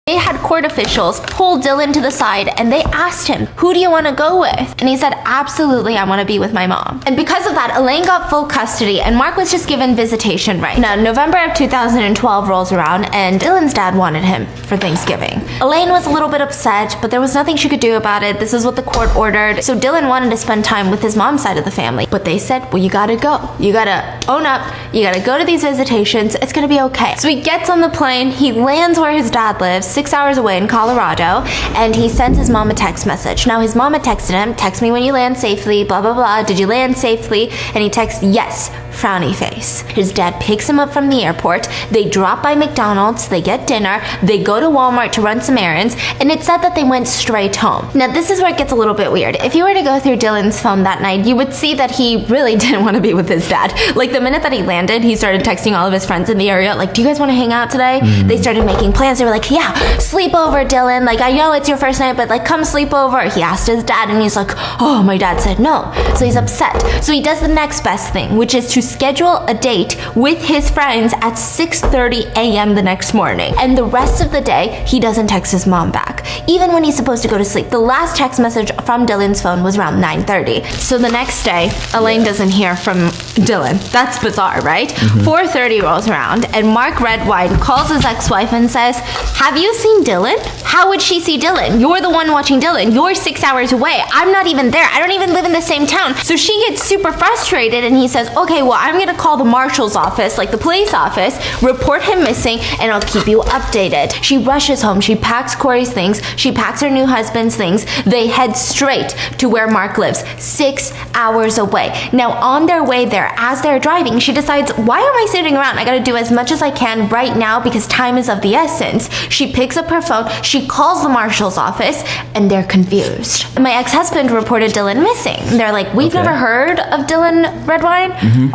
They had court officials pull Dylan to the side and they asked him, who do you want to go with? And he said, absolutely, I want to be with my mom. And because of that, Elaine got full custody and Mark was just given visitation rights. Now, November of 2012 rolls around and Dylan's dad wanted him for Thanksgiving. Elaine was a little bit upset, but there was nothing she could do about it. This is what the court ordered. So Dylan wanted to spend time with his mom's side of the family. But they said, well, you gotta go. You gotta own up. You gotta go to these visitations. It's gonna be okay. So he gets on the plane. He lands where his dad lives, 6 hours away in Colorado, and he sends his mom a text message. Now, his mom had texted him, text me when you land safely, blah, blah, blah. Did you land safely? And he texts, yes, frowny face. His dad picks him up from the airport. They drop by McDonald's. They get dinner. They go to Walmart to run some errands, and it said that they went straight home. Now, this is where it gets a little bit weird. If you were to go through Dylan's phone that night, you would see that he really didn't want to be with his dad. Like, the minute that he landed, he started texting all of his friends in the area, like, do you guys want to hang out today? They started making plans. They were like, yeah, sleep over, Dylan. Like, I know it's your first night, but like, come sleep over. He asked his dad, and he's like, oh, my dad said no. So he's upset. So he does the next best thing, which is to schedule a date with his friends at 6:30 a.m. the next morning. And the rest of the day, he doesn't text his mom back, even when he's supposed to go to sleep. The last text message from Dylan's phone was around 9:30. So the next day, Elaine doesn't hear from Dylan. That's bizarre, right? 4:30 rolls around, and Mark Redwine calls his ex-wife and says, have you seen Dylan? How would she see Dylan? You're the one watching Dylan. You're 6 hours away. I'm not even there. I don't even live in the same town. So she gets super frustrated, and he says, okay, well, I'm gonna call the marshal's office, like the police office, report him missing, and I'll keep you updated. She rushes home. She packs Corey's things. She packs her new husband's things. They head straight to where Mark lives, 6 hours away. Now, on their way there, as they're driving, she decides, why am I sitting around? I gotta do as much as I can right now because time is of the essence. She picks up her phone. She calls the marshal's office, and they're confused. My ex-husband reported Dylan missing. They're like, we've never heard of Dylan Redwine.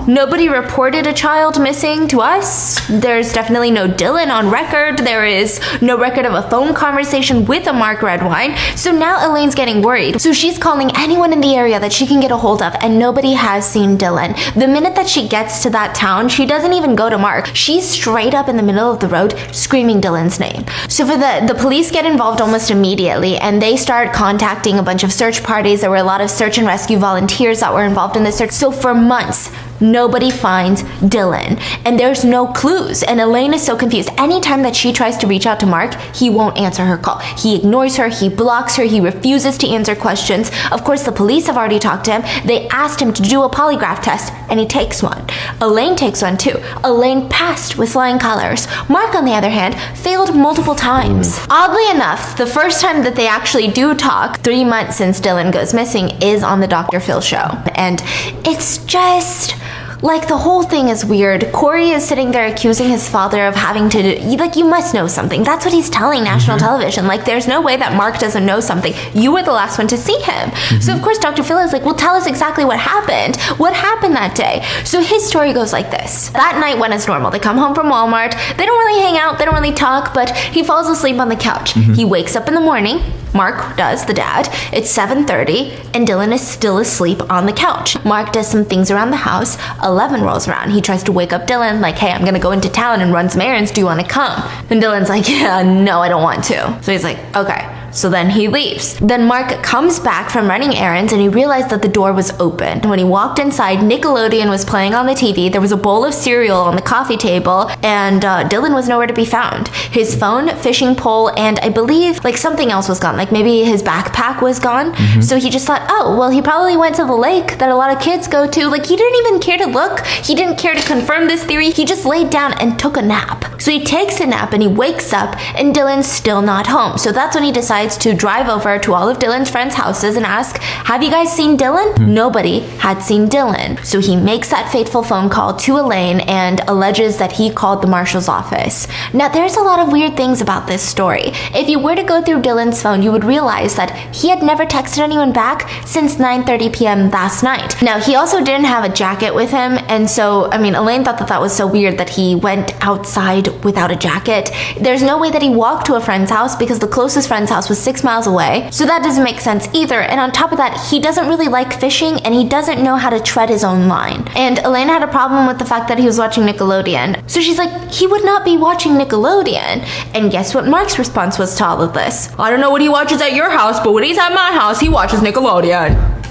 Nobody reported a child missing to us. There's definitely no Dylan on record. There is no record of a phone conversation with a Mark Redwine. So now Elaine's getting worried. So she's calling anyone in the area that she can get a hold of, and nobody has seen Dylan. The minute that she gets to that town, she doesn't even go to Mark. She's straight up in the middle of the road screaming Dylan's name. So for the police get involved almost immediately, and they start contacting a bunch of search parties. There were a lot of search and rescue volunteers that were involved in the search. So for months, nobody finds Dylan, and there's no clues, and Elaine is so confused. Anytime that she tries to reach out to Mark, he won't answer her call. He ignores her, he blocks her, he refuses to answer questions. Of course, the police have already talked to him. They asked him to do a polygraph test, and he takes one. Elaine takes one too. Elaine passed with flying colors. Mark, on the other hand, failed multiple times. Oddly enough, the first time that they actually do talk, 3 months since Dylan goes missing, is on the Dr. Phil show. And it's just... like, the whole thing is weird. Corey is sitting there accusing his father of having to, like, you must know something. That's what he's telling national television. Like, there's no way that Mark doesn't know something. You were the last one to see him. So, of course, Dr. Phil is like, well, tell us exactly what happened. What happened that day? So his story goes like this. That night went as normal. They come home from Walmart. They don't really hang out. They don't really talk, but he falls asleep on the couch. He wakes up in the morning. Mark does, the dad. It's 7:30, and Dylan is still asleep on the couch. Mark does some things around the house. 11 rolls around. He tries to wake up Dylan, like, hey, I'm gonna go into town and run some errands. Do you want to come? And Dylan's like, yeah, no, I don't want to. So he's like, okay. So then he leaves. Then Mark comes back from running errands, and he realized that the door was open. When he walked inside, Nickelodeon was playing on the TV. There was a bowl of cereal on the coffee table, and Dylan was nowhere to be found. His phone, fishing pole, and I believe like something else was gone. Like maybe his backpack was gone. So he just thought, oh, well, he probably went to the lake that a lot of kids go to. Like, he didn't even care to look. He didn't care to confirm this theory. He just laid down and took a nap. So he takes a nap, and he wakes up, and Dylan's still not home. So that's when he decides to drive over to all of Dylan's friends' houses and ask, have you guys seen Dylan? Nobody had seen Dylan. So he makes that fateful phone call to Elaine and alleges that he called the marshal's office. Now, there's a lot of weird things about this story. If you were to go through Dylan's phone, you would realize that he had never texted anyone back since 9:30 p.m. last night. Now, he also didn't have a jacket with him, and so, I mean, Elaine thought that that was so weird that he went outside without a jacket. There's no way that he walked to a friend's house because the closest friend's house was 6 miles away. So that doesn't make sense either. And on top of that, he doesn't really like fishing and he doesn't know how to tread his own line. And Elena had a problem with the fact that he was watching Nickelodeon. So she's like, he would not be watching Nickelodeon. And guess what Mark's response was to all of this? I don't know what he watches at your house, but when he's at my house, he watches Nickelodeon.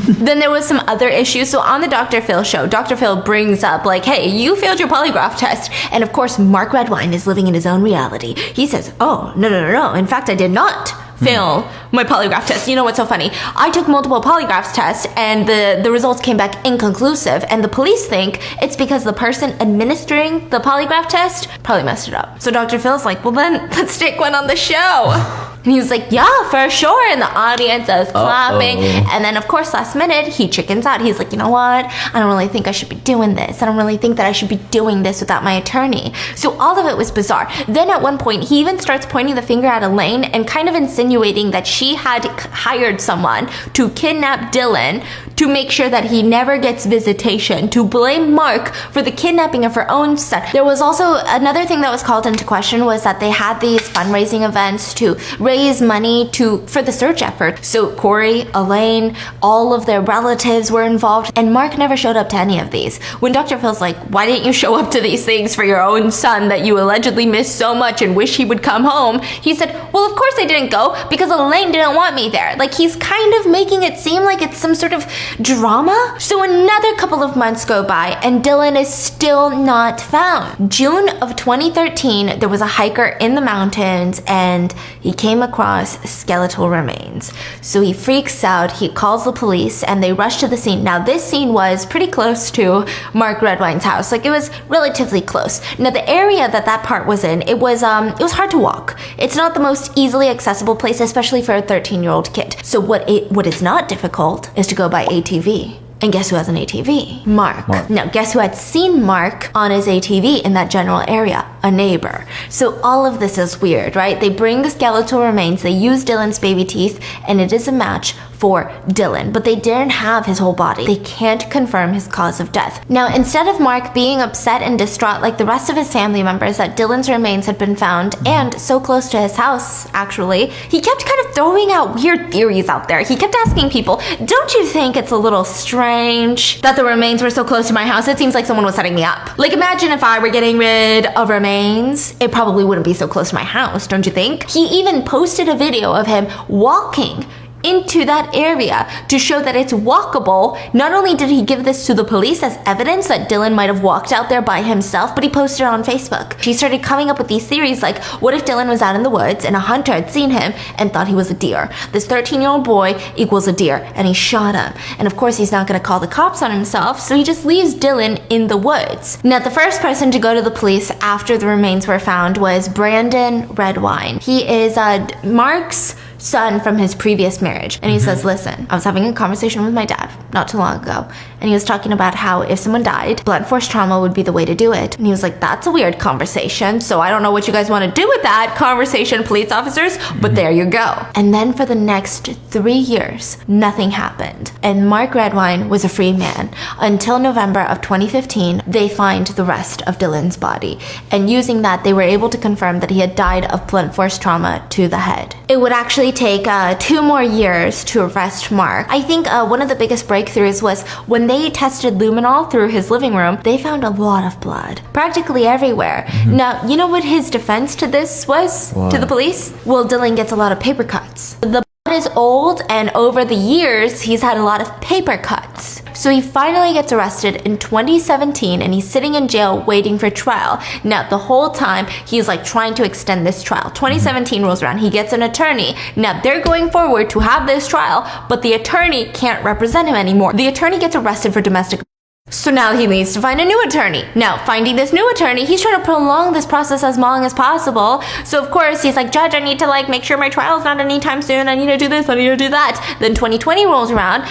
Then there was some other issues. So on the Dr. Phil show, Dr. Phil brings up like, hey, you failed your polygraph test. And of course, Mark Redwine is living in his own reality. He says, oh, no. In fact, I did not fail my polygraph test. You know what's so funny? I took multiple polygraph tests and the results came back inconclusive. And the police think it's because the person administering the polygraph test probably messed it up. So Dr. Phil's like, well then, let's take one on the show. And he was like, yeah, for sure. And the audience is clapping. And then, of course, last minute, he chickens out. He's like, you know what? I don't really think I should be doing this. I don't really think that I should be doing this without my attorney. So all of it was bizarre. Then at one point, he even starts pointing the finger at Elaine and kind of insinuating that she had hired someone to kidnap Dylan to make sure that he never gets visitation, to blame Mark for the kidnapping of her own son. There was also another thing that was called into question was that they had these fundraising events to raise money for the search effort. So Corey, Elaine, all of their relatives were involved, and Mark never showed up to any of these. When Dr. Phil's like, why didn't you show up to these things for your own son that you allegedly missed so much and wish he would come home? He said, well, of course I didn't go because Elaine didn't want me there. Like, he's kind of making it seem like it's some sort of drama. So another couple of months go by and Dylan is still not found. June of 2013, there was a hiker in the mountains and he came across skeletal remains. So he freaks out, he calls the police, and they rush to the scene. Now this scene was pretty close to Mark Redwine's house. Like, it was relatively close. Now the area that part was in, it was hard to walk. It's not the most easily accessible place, especially for a 13-year-old kid. So what is not difficult is to go by ATV. And guess who has an ATV? Mark. Now, guess who had seen Mark on his ATV in that general area? A neighbor. So all of this is weird, right? They bring the skeletal remains, they use Dylan's baby teeth, and it is a match for Dylan, but they didn't have his whole body. They can't confirm his cause of death. Now, instead of Mark being upset and distraught like the rest of his family members that Dylan's remains had been found, and so close to his house, actually, he kept kind of throwing out weird theories out there. He kept asking people, don't you think it's a little strange that the remains were so close to my house? It seems like someone was setting me up. Like, imagine if I were getting rid of remains, it probably wouldn't be so close to my house, don't you think? He even posted a video of him walking into that area to show that it's walkable. Not only did he give this to the police as evidence that Dylan might have walked out there by himself, but he posted it on Facebook. He started coming up with these theories like, what if Dylan was out in the woods and a hunter had seen him and thought he was a deer? This 13-year-old boy equals a deer, and he shot him. And of course, he's not going to call the cops on himself, so he just leaves Dylan in the woods. Now, the first person to go to the police after the remains were found was Brandon Redwine. He is Mark's son from his previous marriage. And he says, listen, I was having a conversation with my dad not too long ago, and he was talking about how if someone died, blunt force trauma would be the way to do it. And he was like, that's a weird conversation, so I don't know what you guys want to do with that conversation, police officers, but there you go. And then for the next 3 years, nothing happened. And Mark Redwine was a free man until November of 2015. They find the rest of Dylan's body, and using that, they were able to confirm that he had died of blunt force trauma to the head. It would actually take 2 more years to arrest Mark. I think one of the biggest breakthroughs was when they tested luminol through his living room, they found a lot of blood, practically everywhere. Now, you know what his defense to this was to the police? Well, Dylan gets a lot of paper cuts. The blood is old, and over the years, he's had a lot of paper cuts. So he finally gets arrested in 2017, and he's sitting in jail waiting for trial. Now, the whole time, he's like trying to extend this trial. 2017 rolls around, he gets an attorney. Now, they're going forward to have this trial, but the attorney can't represent him anymore. The attorney gets arrested for domestic. So now he needs to find a new attorney. Now, finding this new attorney, he's trying to prolong this process as long as possible. So of course, he's like, Judge, I need to make sure my trial's not anytime soon. I need to do this, I need to do that. Then 2020 rolls around,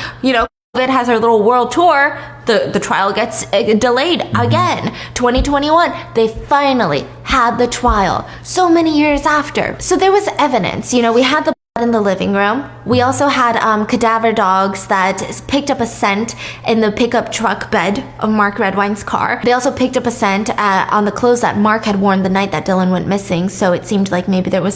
COVID has her little world tour. The trial gets delayed again. 2021, they finally had the trial so many years after. So there was evidence, we had the in the living room. We also had cadaver dogs that picked up a scent in the pickup truck bed of Mark Redwine's car. They also picked up a scent on the clothes that Mark had worn the night that Dylan went missing, so it seemed like maybe there was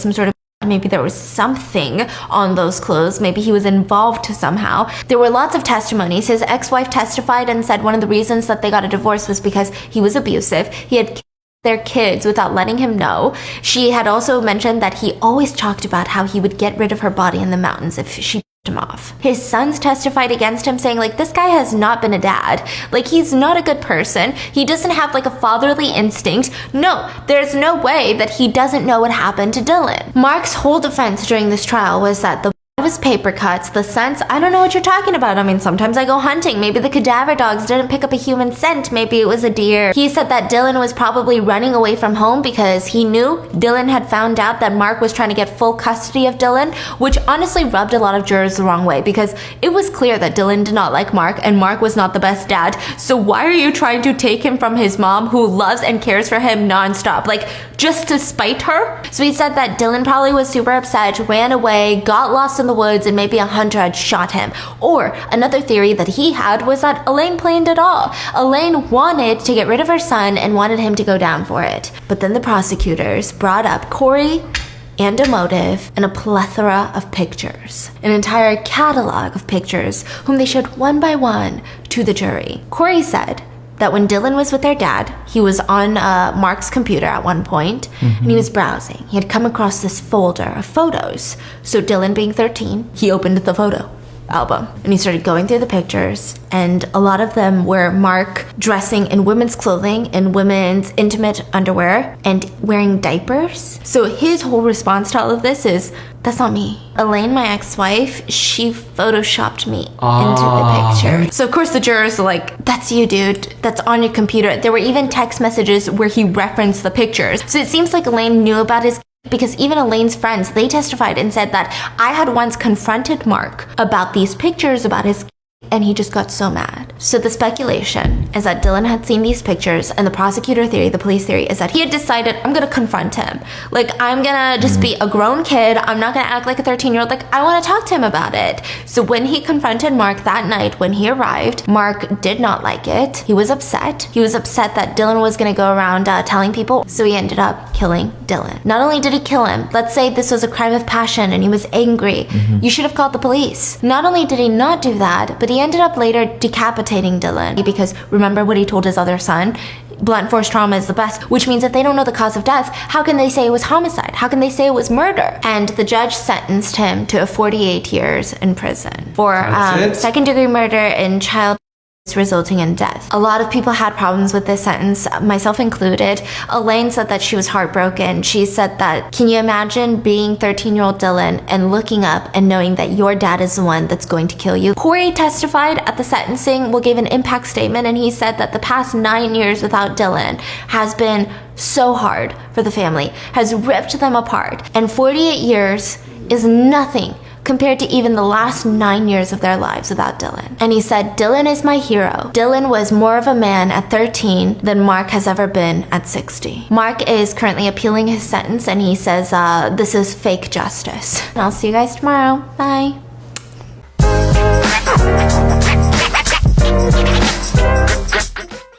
something on those clothes. Maybe he was involved somehow. There were lots of testimonies. His ex-wife testified and said one of the reasons that they got a divorce was because he was abusive. He had their kids without letting him know. She had also mentioned that he always talked about how he would get rid of her body in the mountains if she tipped him off. His sons testified against him, saying like, this guy has not been a dad. Like, he's not a good person. He doesn't have like a fatherly instinct. No, there's no way that he doesn't know what happened to Dylan. Mark's whole defense during this trial was that the was paper cuts, the scents, I don't know what you're talking about. I mean, sometimes I go hunting. Maybe the cadaver dogs didn't pick up a human scent. Maybe it was a deer. He said that Dylan was probably running away from home because he knew Dylan had found out that Mark was trying to get full custody of Dylan, which honestly rubbed a lot of jurors the wrong way because it was clear that Dylan did not like Mark and Mark was not the best dad. So why are you trying to take him from his mom who loves and cares for him nonstop? Like, just to spite her? So he said that Dylan probably was super upset, ran away, got lost in the woods, and maybe a hunter had shot him. Or another theory that he had was that Elaine planned it all. Elaine wanted to get rid of her son and wanted him to go down for it. But then the prosecutors brought up Corey and a motive and a plethora of pictures. An entire catalog of pictures whom they showed one by one to the jury. Corey said that when Dylan was with their dad, he was on Mark's computer at one point, and he was browsing. He had come across this folder of photos. So Dylan, being 13, he opened the photo album and he started going through the pictures, and a lot of them were Mark dressing in women's clothing, in women's intimate underwear, and wearing diapers. So his whole response to all of this is, that's not me. Elaine, my ex-wife, she photoshopped me into the picture. So of course the jurors are like, that's you, dude. That's on your computer. There were even text messages where he referenced the pictures. So it seems like Elaine knew about his, because even Elaine's friends, they testified and said that I had once confronted Mark about these pictures, about his, and he just got so mad. So the speculation is that Dylan had seen these pictures, and the prosecutor theory, the police theory, is that he had decided, I'm gonna confront him. Like, I'm gonna just be a grown kid. I'm not gonna act like a 13-year-old. Like, I wanna talk to him about it. So when he confronted Mark that night, when he arrived, Mark did not like it. He was upset. He was upset that Dylan was gonna go around telling people. So he ended up killing Dylan. Not only did he kill him, let's say this was a crime of passion and he was angry. You should have called the police. Not only did he not do that, but he ended up later decapitating Dylan, because remember what he told his other son? Blunt force trauma is the best, which means if they don't know the cause of death, how can they say it was homicide? How can they say it was murder? And the judge sentenced him to 48 years in prison for second-degree murder and child resulting in death. A lot of people had problems with this sentence, myself included. Elaine said that she was heartbroken. She said that, can you imagine being 13-year-old Dylan and looking up and knowing that your dad is the one that's going to kill you? Corey testified at the sentencing, gave an impact statement, and he said that the past 9 years without Dylan has been so hard for the family, has ripped them apart. And 48 years is nothing compared to even the last 9 years of their lives without Dylan. And he said, Dylan is my hero. Dylan was more of a man at 13 than Mark has ever been at 60. Mark is currently appealing his sentence, and he says this is fake justice. And I'll see you guys tomorrow. Bye.